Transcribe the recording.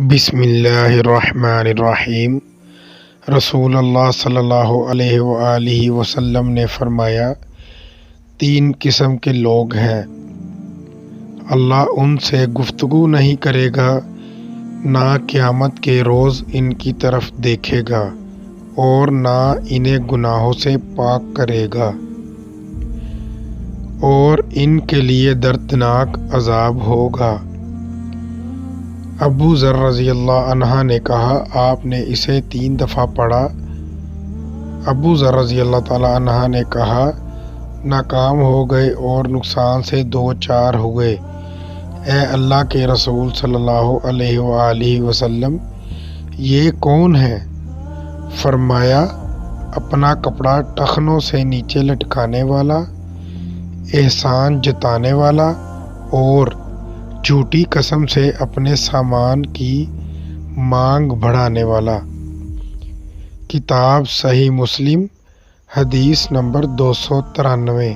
بسم اللہ الرحمن الرحیم۔ رسول اللہ صلی اللہ علیہ وآلہ وسلم نے فرمایا، 3 قسم کے لوگ ہیں، اللہ ان سے گفتگو نہیں کرے گا، نہ قیامت کے روز ان کی طرف دیکھے گا اور نہ انہیں گناہوں سے پاک کرے گا، اور ان کے لیے دردناک عذاب ہوگا۔ ابو ذر رضی اللہ عنہ نے کہا، آپ نے اسے 3 دفعہ پڑھا۔ ابو ذر رضی اللہ تعالیٰ عنہ نے کہا، ناکام ہو گئے اور نقصان سے 2 چار ہوئے۔ اے اللہ کے رسول صلی اللہ علیہ وآلہ وسلم، یہ کون ہے؟ فرمایا، اپنا کپڑا ٹخنوں سے نیچے لٹکانے والا، احسان جتانے والا اور جھوٹی قسم سے اپنے سامان کی مانگ بڑھانے والا۔ کتاب صحیح مسلم، حدیث نمبر 293۔